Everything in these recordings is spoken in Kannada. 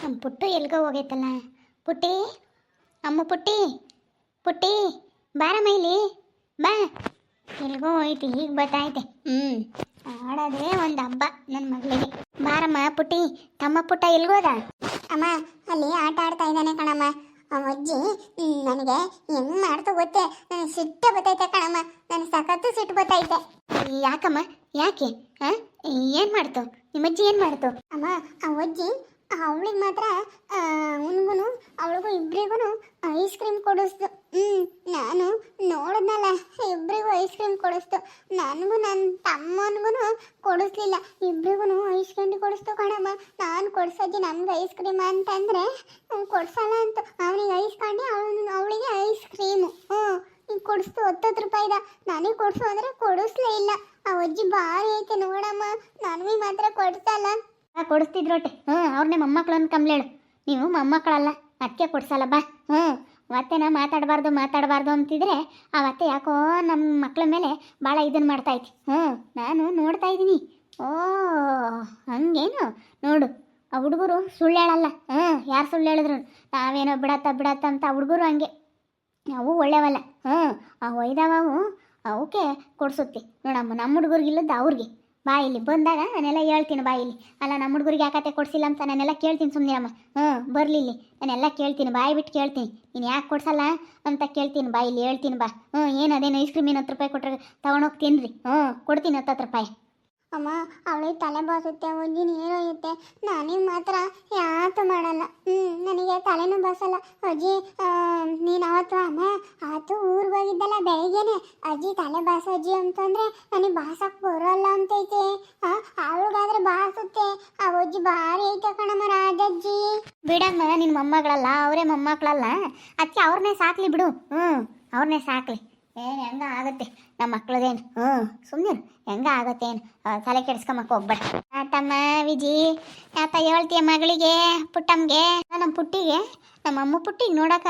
ನಮ್ಮ ಪುಟ್ಟು ಎಲ್ಗೋ ಹೋಗೈತಲ್ಲ. ಪುಟ್ಟಿ, ಅಮ್ಮ ಪುಟ್ಟಿ, ಪುಟ್ಟಿ ಬಾರಮ್ಮ ಇಲ್ಲಿ ಬಾ. ಎಲ್ಗೋ ಹೋಯ್ತು, ಈಗ ಬತ್ತೈತೆ. ಆಡೋದೇ ಒಂದು ಹಬ್ಬ ನನ್ನ ಮಗಳಿಗೆ. ಬಾರಮ್ಮ ಪುಟ್ಟಿ. ತಮ್ಮ ಪುಟ್ಟ ಎಲ್ಗೋದ? ಅಮ್ಮ ಅಲ್ಲಿ ಆಟ ಆಡ್ತಾ ಇದ್ದಾನೆ ಕಣಮ್ಮ. ಅಜ್ಜಿ ನನಗೆ ಹೆಂಗ್ ಮಾಡ್ತು ಗೊತ್ತೇ, ನನಗೆ ಸಿಟ್ಟು ಬತ್ತೈತೆ ಕಣಮ್ಮ. ನನಗೆ ಸಖತ್ತು ಸಿಟ್ಟು ಬತ್ತೈತೆ. ಯಾಕಮ್ಮ, ಯಾಕೆ? ಏನು ಮಾಡ್ತು ನಿಮ್ಮಜ್ಜಿ? ಏನು ಮಾಡ್ತು? ಅಮ್ಮ ಆ ಅಜ್ಜಿ ಅವಳಿಗೆ ಮಾತ್ರ ಅವನಿಗೂ ಅವಳಿಗೂ ಇಬ್ಬರಿಗೂ ಐಸ್ ಕ್ರೀಮ್ ಕೊಡಿಸ್ತು. ನಾನು ನೋಡಿದ್ನಲ್ಲ, ಇಬ್ಬರಿಗೂ ಐಸ್ ಕ್ರೀಮ್ ಕೊಡಿಸ್ತು. ನನಗೂ ನನ್ನ ತಮ್ಮನಿಗೂ ಕೊಡಿಸ್ಲಿಲ್ಲ, ಇಬ್ಬರಿಗೂ ಐಸ್ ಕ್ರೀಮ್ ಕೊಡಿಸ್ತು ಕಣಮ್ಮ. ನಾನು ಕೊಡ್ಸಜ್ಜಿ ನಮ್ಗೆ ಐಸ್ ಕ್ರೀಮ್ ಅಂತಂದರೆ ಕೊಡ್ಸಲ್ಲ ಅಂತ ಅವನಿಗೆ ಐಸ್ ಕಂಡು ಅವಳಿಗೆ ಐಸ್ ಕ್ರೀಮು ಈಗ ಕೊಡಿಸ್ತು 10 ರೂಪಾಯಿದ. ನನಗೆ ಕೊಡಿಸು ಅಂದರೆ ಕೊಡಿಸ್ಲೇ ಇಲ್ಲ. ಆ ಅಜ್ಜಿ ಭಾರಿ ಐತೆ ನೋಡಮ್ಮ, ನನಗೆ ಮಾತ್ರ ಕೊಡ್ಸಲ್ಲ. ಕೊಡಿಸ್ತಿದ್ರೊಟ್ಟೆ. ಅವ್ರನ್ನೇ ಮೊಮ್ಮಕ್ಕಳು ಅಂತ ಕಂಬ್ಲೇಳು. ನೀವು ಮೊಮ್ಮಕ್ಕಳಲ್ಲ, ಅದಕ್ಕೆ ಕೊಡ್ಸಲ್ಲ ಬಾ. ಮತ್ತೆನ ಮಾತಾಡಬಾರ್ದು ಅಂತಿದ್ರೆ ಆ ಮತ್ತೆ ಯಾಕೋ ನಮ್ಮ ಮಕ್ಕಳ ಮೇಲೆ ಭಾಳ ಇದನ್ನು ಮಾಡ್ತಾಯಿತ್ತು. ನಾನು ನೋಡ್ತಾ ಇದ್ದೀನಿ. ಓ ಹಂಗೇನು ನೋಡು, ಆ ಹುಡುಗರು ಸುಳ್ಳು ಹೇಳಲ್ಲ. ಯಾರು ಸುಳ್ಳು ಹೇಳಿದ್ರು ನಾವೇನೋ ಬಿಡತ್ತ ಅಂತ ಹುಡುಗರು ಹಂಗೆ. ಅವು ಒಳ್ಳೆಯವಲ್ಲ. ಆ ಒಯ್ದವು ಅವಕ್ಕೆ ಕೊಡ್ಸುತ್ತೆ ನೋಡಮ್ಮ. ನಮ್ಮ ಹುಡುಗರಿಗಿಲ್ಲದ್ದು ಅವ್ರಿಗೆ. ಬಾ ಇಲ್ಲಿ ಬಂದಾಗ ನಾನೆಲ್ಲ ಹೇಳ್ತೀನಿ. ಬಾ ಇಲ್ಲಿ. ಅಲ್ಲ, ನಮ್ಮ ಹುಡುಗರಿಗೆ ಯಾಕತ್ತೆ ಕೊಡಿಸಿಲ್ಲ ಅಂತ ನಾನೆಲ್ಲ ಕೇಳ್ತೀನಿ. ಸುಮ್ಮನೆ ಅಮ್ಮ. ಬರಲಿ ಇಲ್ಲಿ, ನಾನೆಲ್ಲ ಕೇಳ್ತೀನಿ. ಬಾಯಿ ಬಿಟ್ಟು ಕೇಳ್ತೀನಿ. ನೀನು ಯಾಕೆ ಕೊಡ್ಸಲ್ಲ ಅಂತ ಕೇಳ್ತೀನಿ. ಬಾ ಇಲ್ಲಿ ಹೇಳ್ತೀನಿ. ಬಾ. ಏನದೇನು ಐಸ್ ಕ್ರೀಮ್ 10 ರೂಪಾಯಿ ಕೊಟ್ಟರೆ ತೊಗೊಂಡೋಗಿ ತಿನ್ನಿರಿ. ಕೊಡ್ತೀನಿ 10 ರೂಪಾಯಿ. ಅಮ್ಮ ಅವಳಿಗೆ ತಲೆ ಬಾಸುತ್ತೆ, ಅಜ್ಜಿ ನೀರೊಯ್ಯುತ್ತೆ. ನನಗೆ ಮಾತ್ರ ಯಾತು ಮಾಡಲ್ಲ. ನನಗೆ ತಲೆನೂ ಬಾಸಲ್ಲ. ಅಜ್ಜಿ ನೀನು ಅವತ್ತು ಊರಿಗೆ ಹೋಗಿದ್ದಲ್ಲ ಬೆಳಗ್ಗೆನೆ, ಅಜ್ಜಿ ತಲೆ ಬಾಸಜ್ಜಿ ಅಂತಂದರೆ ನನಗೆ ಬಾಸಕ್ಕೆ ಬರೋಲ್ಲ ಅಂತೈತೆ. ಅವಳಿಗಾದ್ರೆ ಬಾಸುತ್ತೆ. ಆ ಅಜ್ಜಿ ಭಾರಿ ಐತೆ ಕಣಮ್ಮ ರಾಜಜ್ಜಿ. ಬಿಡಮ್ಮ, ನಿನ್ನ ಮೊಮ್ಮಗಳಲ್ಲ, ಅವರೇ ಮೊಮ್ಮಕ್ಕಳಲ್ಲ. ಅದಕ್ಕೆ ಅವ್ರನ್ನೇ ಸಾಕ್ಲಿ ಬಿಡು. ಅವ್ರನ್ನೇ ಸಾಕ್ಲಿ. ಏನು ಹೆಂಗ ಆಗುತ್ತೆ ನಮ್ಮ ಮಕ್ಳದೇನು. ಸುಮ್ಮನೆ ಹೆಂಗ ಆಗುತ್ತೆ ಏನು, ತಲೆ ಕೆಡಿಸ್ಕೊಂಬಕ್ಕೆ ಹೋಗ್ಬೇಡ. ತಮ್ಮ ವಿಜಿ ಯಾತ ಹೇಳ್ತೀಯ ಮಗಳಿಗೆ, ಪುಟ್ಟಮ್ಮಗೆ, ನಮ್ಮ ಪುಟ್ಟಿಗೆ, ನಮ್ಮ ಅಮ್ಮ ಪುಟ್ಟಿಗೆ ನೋಡಕ್ಕ.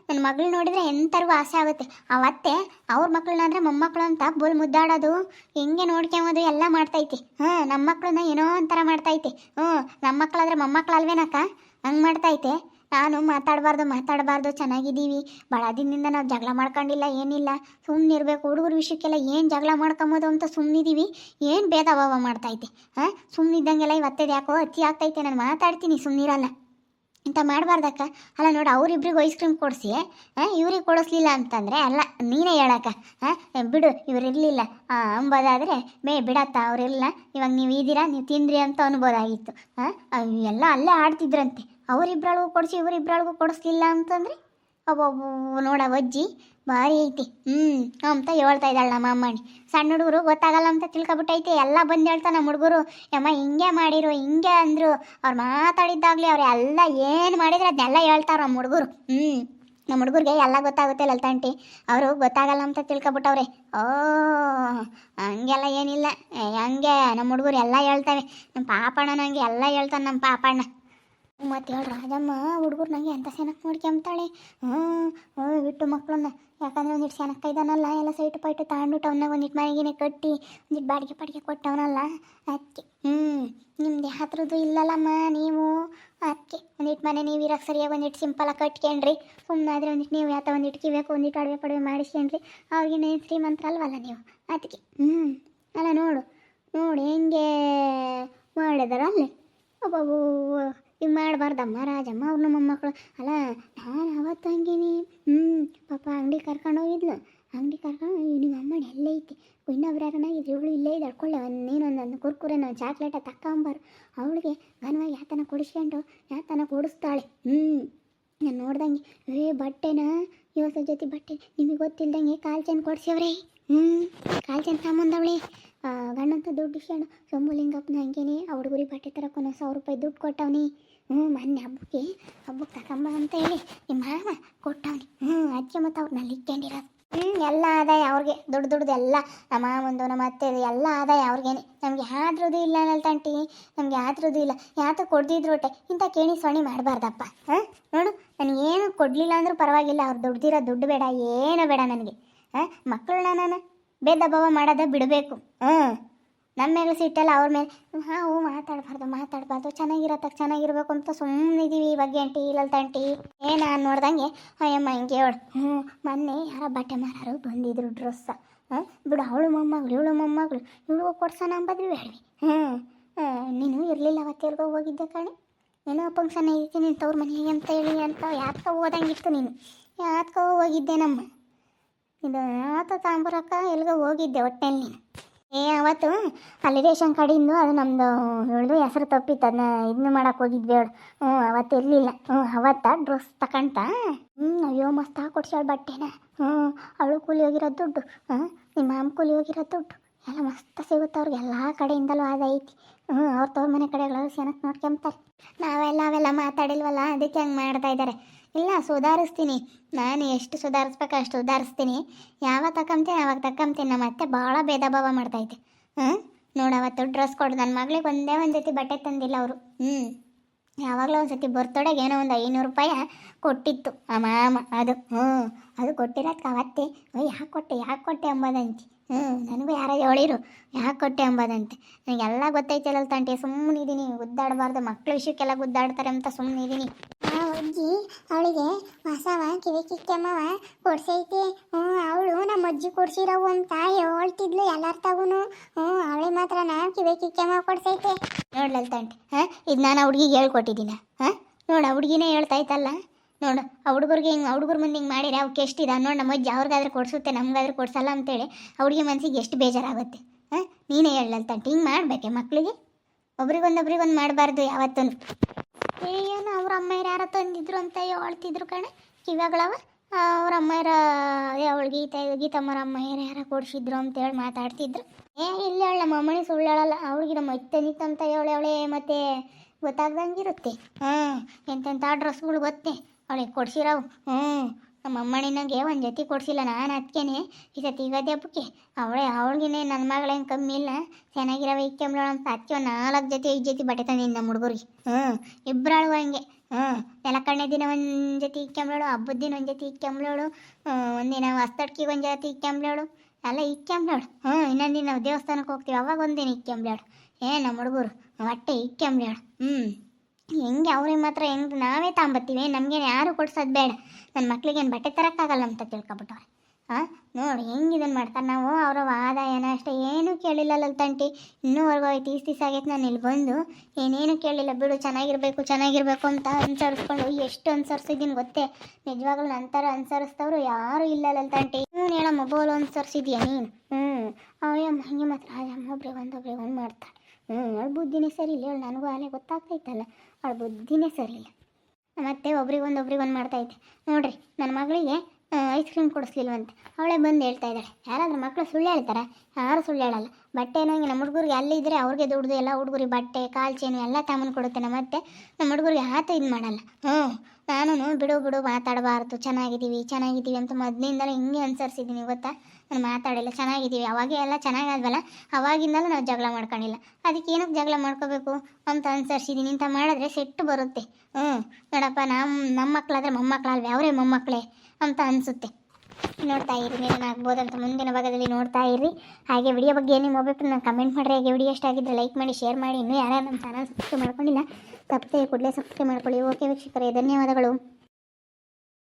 ನನ್ನ ಮಗಳು ನೋಡಿದ್ರೆ ಎಂಥರಿಗೂ ಆಸೆ ಆಗುತ್ತೆ. ಅವತ್ತೆ ಅವ್ರ ಮಕ್ಕಳನ್ನಾದ್ರೆ ಮೊಮ್ಮಕ್ಕಳು ಅಂತ ಬೋಲ್ ಮುದ್ದಾಡೋದು, ಹಿಂಗೆ ನೋಡ್ಕೊಂಬೋದು ಎಲ್ಲ ಮಾಡ್ತೈತಿ. ನಮ್ಮ ಮಕ್ಕಳನ್ನ ಏನೋ ಒಂಥರ ಮಾಡ್ತೈತಿ. ನಮ್ಮ ಮಕ್ಕಳಾದ್ರೆ ಮೊಮ್ಮಕ್ಕಳಲ್ವೇನಕ್ಕ ಹಂಗೆ ಮಾಡ್ತೈತೆ. ನಾನು ಮಾತಾಡಬಾರ್ದು ಚೆನ್ನಾಗಿದ್ದೀವಿ, ಭಾಳ ದಿನದಿಂದ ನಾವು ಜಗಳ ಮಾಡ್ಕೊಂಡಿಲ್ಲ, ಏನಿಲ್ಲ, ಸುಮ್ಮನಿರ್ಬೇಕು. ಹುಡುಗರ ವಿಷಯಕ್ಕೆಲ್ಲ ಏನು ಜಗಳ ಮಾಡ್ಕೊಂಬೋದು ಅಂತ ಸುಮ್ಮನಿದ್ದೀವಿ. ಏನು ಭೇದ ಭಾವ ಮಾಡ್ತೈತೆ. ಸುಮ್ಮನಿದ್ದಂಗೆಲ್ಲ ಇವತ್ತೇದು ಯಾಕೋ ಅತಿ ಆಗ್ತೈತೆ. ನಾನು ಮಾತಾಡ್ತೀನಿ, ಸುಮ್ಮನಿರಲ್ಲ ಇಂಥ ಮಾಡಬಾರ್ದಕ್ಕ. ಅಲ್ಲ ನೋಡು, ಅವರಿಬ್ರಿಗೂ ಐಸ್ ಕ್ರೀಮ್ ಕೊಡಿಸಿ ಇವ್ರಿಗೆ ಕೊಡಿಸ್ಲಿಲ್ಲ ಅಂತಂದರೆ ಅಲ್ಲ ನೀನೇ ಹೇಳಕ್ಕ. ಬಿಡು ಇವರಿರಲಿಲ್ಲ ಅಂಬೋದಾದರೆ ಬಿಡತ್ತ. ಅವರಿಲ್ಲ, ಇವಾಗ ನೀವು ಇದ್ದೀರಾ, ನೀವು ತಿಂದ್ರಿ ಅಂತ ಅನ್ಬೋದಾಗಿತ್ತು. ಎಲ್ಲ ಅಲ್ಲೇ ಆಡ್ತಿದ್ರಂತೆ. ಅವರಿಬ್ರಳಿಗೂ ಕೊಡಿಸಿ ಇವರಿಬ್ರಳಿಗೂ ಕೊಡಿಸ್ಲಿಲ್ಲ ಅಂತಂದರೆ ಅಬ್ಬೊಬ್ಬ ನೋಡ ಅಜ್ಜಿ ಭಾರಿ ಐತಿ. ಅಂತ ಹೇಳ್ತಾ ಇದ್ದಾಳೆ ನಮ್ಮ ಅಮ್ಮನಿ. ಸಣ್ಣ ಹುಡುಗರು ಗೊತ್ತಾಗಲ್ಲ ಅಂತ ತಿಳ್ಕೊಬಿಟ್ಟೈತಿ. ಎಲ್ಲ ಬಂದು ಹೇಳ್ತಾ ನಮ್ಮ ಹುಡುಗರು, ಅಮ್ಮ ಹಿಂಗೆ ಮಾಡಿರು, ಹಿಂಗೆ ಅಂದರು. ಅವ್ರು ಮಾತಾಡಿದ್ದಾಗಲೇ ಅವ್ರು ಎಲ್ಲ ಏನು ಮಾಡಿದ್ರೆ ಅದನ್ನೆಲ್ಲ ಹೇಳ್ತಾರೆ ನಮ್ಮ ಹುಡುಗರು. ನಮ್ಮ ಹುಡುಗರಿಗೆ ಎಲ್ಲ ಗೊತ್ತಾಗುತ್ತೆ ಲಲಿತಾಂಟಿ. ಅವರು ಗೊತ್ತಾಗಲ್ಲ ಅಂತ ತಿಳ್ಕೊಬಿಟ್ಟವ್ರೆ. ಹಂಗೆಲ್ಲ ಏನಿಲ್ಲ, ಹಂಗೆ ನಮ್ಮ ಹುಡುಗರು ಎಲ್ಲ ಹೇಳ್ತವೆ. ನಮ್ಮ ಪಾಪಣ್ಣ ಹಂಗೆ ಎಲ್ಲ ಹೇಳ್ತಾನೆ ನಮ್ಮ ಪಾಪಣ್ಣ. ಮತ್ತು ಹೇಳಿ ರಾಜಮ್ಮ ಹುಡುಗರು ನನಗೆ ಎಂಥ ಸೆನಕ್ಕೆ ನೋಡ್ಕೊಂತಾಳೆ. ಬಿಟ್ಟು ಮಕ್ಕಳನ್ನ, ಯಾಕಂದರೆ ಒಂದಿಟ್ಟು ಸೆನಕ್ಕ ಇದ್ದಾನಲ್ಲ, ಎಲ್ಲ ಸೈಟು ಪೈಟು ತಗೊಂಡ್ಬಿಟ್ಟು ಅವನ್ನ ಒಂದಿಟ್ಟು ಮನೆಗೇನೆ ಕಟ್ಟಿ ಒಂದಿಟ್ಟು ಬಾಡಿಗೆ ಕೊಟ್ಟವನಲ್ಲ. ಅದಕ್ಕೆ ನಿಮ್ಮದು ಹತ್ರದ್ದು ಇಲ್ಲಲ್ಲಮ್ಮ ನೀವು. ಅದಕ್ಕೆ ಒಂದಿಟ್ಟು ಮನೆ ನೀವು ಇರೋಕ್ಕೆ ಸರಿಯಾಗಿ ಒಂದಿಟ್ಟು ಸಿಂಪಲಾಗಿ ಕಟ್ಕೊಂಡ್ರಿ. ಸುಮ್ಮನಾದರೆ ಒಂದಿಟ್ಟು ನೀವು ಯಾತ ಒಂದಿಟ್ಟು ಕಿಬೇಕು ಒಂದಿಟ್ಟು ಅಡವೆ ಪಡವೆ ಮಾಡಿಸ್ಕೊಂಡ್ರಿ. ಅವ್ರಿಗೇನು ಶ್ರೀಮಂತರಲ್ವಲ್ಲ ನೀವು. ಅದಕ್ಕೆ ಅಲ್ಲ ನೋಡು ಹೆಂಗೆ ಮಾಡಿದಾರ ಅಲ್ಲಿ. ಒಬ್ಬೊಬ್ಬ ಹಿಂಗೆ ಮಾಡಬಾರ್ದಮ್ಮ ರಾಜಮ್ಮ. ಅವ್ರನ್ನ ಮೊಮ್ಮಕ್ಕಳು ಅಲ್ಲ. ನಾನು ಅವತ್ತು ಹಂಗೇನಿ ಪಾಪ ಅಂಗಡಿ ಕರ್ಕೊಂಡು ಹೋಗಿದ್ಲು. ಅಂಗಡಿ ಕರ್ಕೊಂಡು ನಿಮ್ಮ ಅಮ್ಮನ ಎಲ್ಲೇ ಐತಿ, ಇನ್ನೊಬ್ರು ಯಾರನ್ನ ಇವಳು ಇಲ್ಲೇ ಇದ್ಕೊಳ್ಳೆ, ನೀನೊಂದು ಕುರ್ಕುರೆನ ಚಾಕ್ಲೇಟ ತಕ್ಕೊಂಬಾರು. ಅವಳಿಗೆ ಘನವಾಗಿ ಯಾತನ ಕೊಡಿಸ್ಕೊಂಡು ಯಾತನ ಕೊಡಿಸ್ತಾಳೆ. ನಾನು ನೋಡ್ದಂಗೆ ಬಟ್ಟೆನ ಇವತ್ತು ಜೊತೆ ಬಟ್ಟೆ ನಿಮಗೆ ಗೊತ್ತಿಲ್ದಂಗೆ ಕಾಲು ಚೆಂದ ಕೊಡ್ಸವ್ರೆ. ಕಾಲು ಚೆಂದ ತಗೊಂಬಂದವಳೆ. ಗಂಡಂತ ದುಡ್ಡು ಇಸ್ಕೊಂಡು ಸೊಂಬುಲಿಂಗಪ್ಪನ ಹಂಗೇನೆ ಆ ಹುಡುಗರಿಗೆ ಬಟ್ಟೆ ತರಕ್ಕೆ 1,000 ರೂಪಾಯಿ ದುಡ್ಡು ಕೊಟ್ಟವನಿ. ಮೊನ್ನೆ ಹಬ್ಬಕ್ಕೆ ತಗೊಂಬ ಅಂತ ಹೇಳಿ ನಿಮ್ಮ ಮಾವ ಕೊಟ್ಟವನಿ. ಅದಕ್ಕೆ ಮತ್ತು ಅವ್ರನ್ನ ಇಟ್ಕೊಂಡಿರೋದು. ಎಲ್ಲ ಆದಾಯ ಅವ್ರಿಗೆ, ದುಡ್ಡು ಎಲ್ಲ ನಮ್ಮ ಮಾವಂದು ನಮ್ಮ ಅತ್ತೆದು ಎಲ್ಲ ಆದಾಯ ಅವ್ರಿಗೇನೆ. ನಮಗೆ ಯಾವ್ದ್ರದ್ದು ಇಲ್ಲ ಲಲಿತಾಂಟಿ, ನಮಗೆ ಯಾವ್ದ್ರದ್ದು ಇಲ್ಲ. ಯಾತ ಕೊಡ್ದಿದ್ರೋಟೆ ಇಂಥ ಕೇಣಿ ಸೊಣಿ ಮಾಡಬಾರ್ದಪ್ಪ. ನೋಡು, ನನಗೇನು ಕೊಡಲಿಲ್ಲ ಅಂದರೂ ಪರವಾಗಿಲ್ಲ. ಅವ್ರು ದುಡ್ದಿರೋ ದುಡ್ಡು ಬೇಡ, ಏನೂ ಬೇಡ ನನಗೆ. ಮಕ್ಕಳನ್ನ ನಾನು ಭೇದ ಭಾವ ಮಾಡೋದ ಬಿಡಬೇಕು. ನಮ್ಮ ಮೇಲೆ ಸಿಟ್ಟಲ್ಲ ಅವ್ರ ಮೇಲೆ. ನಾವು ಮಾತಾಡಬಾರ್ದು ಚೆನ್ನಾಗಿರತ್ತಕ್ಕೆ ಚೆನ್ನಾಗಿರ್ಬೇಕು ಅಂತ ಸುಮ್ಮನಿದ್ದೀವಿ ಈ ಬಗ್ಗೆ ಆಂಟಿ ಇಲ್ಲಲ್ತಂಟಿ. ನಾನು ನೋಡ್ದಂಗೆ ಅಯ್ಯಮ್ಮ ಹಿಂಗೆ ಹೇಳು. ಮೊನ್ನೆ ಯಾರೋ ಬಟ್ಟೆ ಮಾರೋರು ಬಂದಿದ್ರು ಡ್ರೆಸ್ಸ. ಬಿಡು ಅವಳು ಮೊಮ್ಮಗಳು ಇವಳಿಗೂ ಕೊಡ್ಸೋಣ ಅಂಬದ್ವಿ ಬೇಡವಿ. ನೀನು ಇರಲಿಲ್ಲ ಅವತ್ತೆಲ್ಗೋ ಹೋಗಿದ್ದೆ ಕಣೆ. ಏನೋ ಫಂಕ್ಷನ್ ಐತಿ ನಿನ್ನ ತವ್ರ ಮನೆಗೆ ಅಂತ ಹೇಳಿ ಅಂತ ಯಾತ್ಕೋ ಹೋದಂಗಿತ್ತು ನೀನು. ಯಾತ್ಕೋ ಹೋಗಿದ್ದೆ ನಮ್ಮ ಇದು ಆತ ತಾಂಬೂರಕ್ಕ ಎಲ್ಗೋ ಹೋಗಿದ್ದೆ ಒಟ್ಟೆಲ್ಲಿ ನೀನು. ಅವತ್ತು ಅಲ್ಲಿ ರೇಷನ್ ಕಾರ್ಡಿಂದು ಅದು ನಮ್ಮದು ಹೇಳು ಹೆಸರು ತಪ್ಪಿತ್ತು, ಅದನ್ನ ಇದನ್ನ ಮಾಡಕ್ಕೆ ಹೋಗಿದ್ವಿ ಹೇಳು. ಅವತ್ತು ಇರಲಿಲ್ಲ. ಅವತ್ತ ಡ್ರೆಸ್ ತಗೊಂತ. ಅಯ್ಯೋ ಮಸ್ತ್ ಕೊಡ್ಸಾಳ ಬಟ್ಟೆನ. ಅವಳು ಕೂಲಿ ಹೋಗಿರೋ ದುಡ್ಡು, ನಿಮ್ಮ ಮಾಮ ಕೂಲಿ ಹೋಗಿರೋ ದುಡ್ಡು ಎಲ್ಲ ಮಸ್ತ್ ಸಿಗುತ್ತೆ ಅವ್ರಿಗೆ. ಎಲ್ಲ ಕಡೆಯಿಂದಲೂ ಅದೈತಿ. ಅವ್ರ ತವ್ರ ಮನೆ ಕಡೆಗಳು ಏನಕ್ಕೆ ನೋಡ್ಕೊಂತಾರೆ. ಅವೆಲ್ಲ ಮಾತಾಡಿಲ್ವಲ್ಲ, ಅದಕ್ಕೆ ಹಂಗೆ ಮಾಡ್ತಾ ಇದ್ದಾರೆ. ಇಲ್ಲ ಸುಧಾರಿಸ್ತೀನಿ, ನಾನು ಎಷ್ಟು ಸುಧಾರಿಸ್ಬೇಕು ಅಷ್ಟು ಸುಧಾರಿಸ್ತೀನಿ. ಯಾವಾಗ ತಕ್ಕಂತೀನಿ. ನಮ್ಮ ಅತ್ತೆ ಭಾಳ ಭೇದ ಭಾವ ಮಾಡ್ತೈತೆ. ನೋಡು ಅವತ್ತು ಡ್ರೆಸ್ ಕೊಡು ನನ್ನ ಮಗಳಿಗೆ ಒಂದೇ ಜೊತೆ ಬಟ್ಟೆ ತಂದಿಲ್ಲ ಅವರು. ಯಾವಾಗಲೂ ಒಂದು ಸತಿ ಬರ್ತಡೆಗೆ ಏನೋ ಒಂದು 500 ರೂಪಾಯಿ ಕೊಟ್ಟಿತ್ತು ಆ ಮಾಮ. ಅದು ಕೊಟ್ಟಿರೋದಕ್ಕೆ ಅವತ್ತೆ ಯಾಕೆ ಕೊಟ್ಟೆ ಅಂಬೋದಂತೆ. ನನಗೂ ಯಾರೋ ಹೇಳಿರು ಯಾಕೆ ಕೊಟ್ಟೆ ಅಂಬೋದಂತೆ. ನನಗೆಲ್ಲ ಗೊತ್ತೈತಿಲ್ಲ ತಂಟಿ, ಸುಮ್ಮನಿದ್ದೀನಿ. ಗುದ್ದಾಡಬಾರ್ದು, ಮಕ್ಳ ವಿಷಯಕ್ಕೆಲ್ಲ ಗುದ್ದಾಡ್ತಾರೆ ಅಂತ ಸುಮ್ಮನಿದ್ದೀನಿ. ಅಜ್ಜಿ ಅವಳಿಗೆ ಹೊಸವ ಕಿವಿ ಕಿಕ್ಕಮ್ಮವ ಕೊಡ್ಸೈತೆ. ಅವಳು ನಮ್ಮ ಅಜ್ಜಿ ಕೊಡ್ಸಿರವು ಅಂತ ಹೇಳ್ತಿದ್ಲು ಎಲ್ಲರ ತಗುನು. ಅವಳಿಗೆ ಮಾತ್ರ ಕಿವಿ ಕಿಕ್ಕಮ್ಮ ಕೊಡ್ಸೈತೆ. ನೋಡ್ಲಲ್ ತಂಟಿ, ಇದು ನಾನು ಆ ಹುಡುಗಿಗೆ ಹೇಳ್ಕೊಟ್ಟಿದ್ದೀನ. ನೋಡು ಆ ಹುಡುಗಿನೇ ಹೇಳ್ತಾ ಇತ್ತಲ್ಲ. ನೋಡು ಆ ಹುಡುಗರಿಗೆ ಹಿಂಗೆ ಹುಡುಗರ ಮುಂದೆ ಹಿಂಗೆ ಮಾಡಿರಿ ಅವಕ್ಕೆ ಎಷ್ಟಿದೆ. ನೋಡಿ ನಮ್ಮ ಅಜ್ಜಿ ಅವ್ರಿಗಾದ್ರೆ ಕೊಡಿಸುತ್ತೆ ನಮ್ಗಾದ್ರೆ ಕೊಡ್ಸಲ್ಲ ಅಂತೇಳಿ ಆ ಹುಡುಗಿ ಮನಸ್ಸಿಗೆ ಎಷ್ಟು ಬೇಜಾರಾಗುತ್ತೆ. ನೀನೇ ಹೇಳಲ್ ತಂಟಿ, ಹಿಂಗೆ ಮಾಡಬೇಕೆ ಮಕ್ಕಳಿಗೆ? ಒಬ್ರಿಗೊಂದು ಮಾಡಬಾರ್ದು ಯಾವತ್ತೂ. ಏನು ಅವ್ರ ಅಮ್ಮಯ್ಯರು ಯಾರೋ ತಂದಿದ್ರು ಅಂತ ಹೇಳ್ತಿದ್ರು ಕಣೆ ಕಿವ್ಯಾಗಳವ. ಅವ್ರ ಅಮ್ಮಯ್ಯರ ಅವಳು ಗೀತಮ್ಮರ ಅಮ್ಮಯ್ಯರು ಯಾರೋ ಕೊಡಿಸಿದ್ರು ಅಂತೇಳಿ ಮಾತಾಡ್ತಿದ್ರು. ಇಲ್ಲಿ ಹೇಳ ನಮ್ಮ ಅಮ್ಮನಿ ಸುಳ್ಳು ಹೇಳಲ್ಲ. ಅವಳಿಗೆ ನಮ್ಮ ಅತ್ತನಿತ್ತು ಅಂತ ಅವಳೆ ಮತ್ತೆ ಗೊತ್ತಾಗ್ದಂಗಿರುತ್ತೆ. ಎಂತೆಂಥ ಡ್ರೆಸ್ಗಳು ಗೊತ್ತೇ ಅವಳಿಗೆ ಕೊಡ್ಸಿರವು. ನಮ್ಮ ಅಮ್ಮನಿನಗೆ ಒಂದು ಜೊತೆ ಕೊಡಿಸಿಲ್ಲ. ನಾನು ಅದಕ್ಕೇನೆ ಈ ಸತಿ ಯುಗಾದಿ ಹಬ್ಬಕ್ಕೆ ಅವಳಿಗೆ ನನ್ನ ಮಗಳೇನು ಕಮ್ಮಿ ಇಲ್ಲ, ಚೆನ್ನಾಗಿರವ ಇಕ್ಕೆಂಬ್ಳೋಳ ಅಂತ ಅದಕ್ಕೆ ಒಂದು 4 ಜೊತೆ 5 ಜೊತೆ ಬಟ್ಟೆ ತಂದಿನಿ ನಮ್ಮ ಹುಡುಗರಿಗೆ. ಇಬ್ಬರಾಳು ಹಂಗೆ. ಎಲ್ಲ ಕಣ್ಣೆ ದಿನ ಒಂದು ಜೊತೆ ಇಕ್ಕೆಂಬ್ಳೋಳು, ಹಬ್ಬದ ದಿನ ಒಂದು ಜೊತೆ ಇಕ್ಕೆಂಬ್ಳೋಳು, ಒಂದಿನ ಹೊಸ್ತಡ್ಕಿಗೆ ಒಂದು ಜೊತೆ ಇಕ್ಕೆಂಬ್ಳೋಳು, ಎಲ್ಲ ಇಕ್ಕೆಂಬ್ಳೋಳು. ಇನ್ನೊಂದು ದಿನ ನಾವು ದೇವಸ್ಥಾನಕ್ಕೆ ಹೋಗ್ತೀವಿ ಅವಾಗ ಒಂದಿನ ಇಕ್ಕೆಂಬ್ಳೋಳು. ನಮ್ಮ ಹುಡುಗರು ಹೊಟ್ಟೆ ಇಕ್ಕೆಂಬ್ಳೋಳು. ಹೆಂಗೆ ಅವ್ರಿಗೆ ಮಾತ್ರ ಹೆಂಗೆ ನಾವೇ ತಾಂಬತ್ತೀವಿ, ನಮಗೇನು ಯಾರು ಕೊಡ್ಸೋದು ಬೇಡ. ನನ್ನ ಮಕ್ಳಿಗೇನು ಬಟ್ಟೆ ತರೋಕ್ಕಾಗಲ್ಲ ಅಂತ ತಿಳ್ಕೊಬಿಟ್ಟವ್ರೆ. ನೋಡಿ ಹೆಂಗೆ ಇದನ್ನು ಮಾಡ್ತಾರೆ. ನಾವು ಅವರ ಆದಾಯನ ಅಷ್ಟೇ ಏನೂ ಕೇಳಿಲ್ಲಲ್ಲ ತಂಟಿ. ಇನ್ನೂವರೆಗೂ ಆಯ್ತು, ದಿವಸ ಆಗೈತೆ ನಾನು ಇಲ್ಲಿ ಬಂದು ಏನೇನು ಕೇಳಿಲ್ಲ. ಬಿಡು ಚೆನ್ನಾಗಿರಬೇಕು ಅಂತ ಅನುಸರಿಸ್ಕೊಂಡು ಎಷ್ಟು ಅನುಸರಿಸಿದ್ದೀನಿ ಗೊತ್ತೇ. ನಿಜವಾಗ್ಲೂ ನಂತರ ಅನುಸರಿಸ್ತವ್ರು ಯಾರೂ ಇಲ್ಲಲ್ಲ ತಂಟಿ. ಹೇಳ ಮೊಬೈಲ್ ಅನುಸರಿಸಿದ್ಯಾ ನೀನು? ಅಯ್ಯಮ್ಮ ಹಂಗೆ ಮಾತ್ರ ಅಮ್ಮ ಒಬ್ರಿಗೆ ಒಂದು ಮಾಡ್ತಾಳೆ. ಅವಳ ಬುದ್ಧಿನೇ ಸರಿ ಇಲ್ಲ ಹೇಳು. ನನಗೂ ಆಲೇ ಗೊತ್ತಾಗ್ತೈತಲ್ಲ ಅವಳ ಬುದ್ಧಿನೇ ಸರಿ ಇಲ್ಲ. ಮತ್ತೆ ಒಬ್ರಿಗೊಂದು ಮಾಡ್ತೈತೆ. ನೋಡ್ರಿ ನನ್ನ ಮಗಳಿಗೆ ಐಸ್ ಕ್ರೀಮ್ ಕೊಡಿಸ್ಲಿಲ್ವಂತೆ. ಅವಳೇ ಬಂದು ಹೇಳ್ತಾ ಇದ್ದಾಳೆ. ಯಾರಾದ್ರೂ ಮಕ್ಕಳು ಸುಳ್ಳು ಹೇಳ್ತಾರೆ? ಯಾರು ಸುಳ್ಳು ಹೇಳಲ್ಲ. ಬಟ್ಟೆನೋ ಹಿಂಗೆ ನಮ್ಮ ಹುಡುಗರಿಗೆ ಅಲ್ಲಿದ್ದರೆ ಅವ್ರಿಗೆ ದುಡ್ದು ಎಲ್ಲ ಹುಡುಗರಿಗೆ ಬಟ್ಟೆ ಕಾಲು ಚೇನು ಎಲ್ಲ ತಗೊಂಡು ಕೊಡುತ್ತೆ. ನಮ್ಮ ಹುಡುಗರಿಗೆ ಇದು ಮಾಡಲ್ಲ. ನಾನು ಬಿಡು ಮಾತಾಡಬಾರ್ದು, ಚೆನ್ನಾಗಿದ್ದೀವಿ ಅಂತ ಮೊದಲಿಂದಲೂ ಹಿಂಗೆ ಅನುಸರಿಸಿದ್ದೀನಿ ಗೊತ್ತಾ. ನಾನು ಮಾತಾಡಿಲ್ಲ, ಚೆನ್ನಾಗಿದ್ದೀವಿ ಅವಾಗೆ ಎಲ್ಲ ಚೆನ್ನಾಗಾದ್ವಲ್ಲ, ಅವಾಗಿಂದಲೂ ನಾವು ಜಗಳ ಮಾಡ್ಕೊಂಡಿಲ್ಲ. ಅದಕ್ಕೆ ಏನಕ್ಕೆ ಜಗಳ ಮಾಡ್ಕೋಬೇಕು ಅಂತ ಅನುಸರಿಸಿದ್ದೀನಿ. ಇಂಥ ಮಾಡಿದ್ರೆ ಸಿಟ್ಟು ಬರುತ್ತೆ. ನೋಡಪ್ಪ ನಮ್ಮ ಮಕ್ಕಳಾದ್ರೆ ಮೊಮ್ಮಕ್ಕಳಲ್ವೇ, ಅವರೇ ಮೊಮ್ಮಕ್ಕಳೇ ಅಂತ ಅನಿಸುತ್ತೆ. ನೋಡ್ತಾ ಇರಿ, ಆಗ್ಬೋದಂತ ಮುಂದಿನ ಭಾಗದಲ್ಲಿ ನೋಡ್ತಾ ಇರಿ. ಹಾಗೆ ವಿಡಿಯೋ ಬಗ್ಗೆ ನಿಮ್ಮ ಒಬ್ಬೊಬ್ಬರು ಕಮೆಂಟ್ ಮಾಡಿರಿ. ಹಾಗೆ ವಿಡಿಯೋ ಇಷ್ಟ ಆಗಿದ್ದರೆ ಲೈಕ್ ಮಾಡಿ, ಶೇರ್ ಮಾಡಿ. ಇನ್ನೂ ಯಾರು ನಮ್ಮ ಚಾನಲ್ ಸಬ್ಸ್ಕ್ರೈಬ್ ಮಾಡ್ಕೊಂಡಿಲ್ಲ, ಕೂಡಲೇ ಸಬ್ಸ್ಕ್ರೈಬ್ ಮಾಡ್ಕೊಳ್ಳಿ. ಓಕೆ ವೀಕ್ಷಕರೇ, ಧನ್ಯವಾದಗಳು.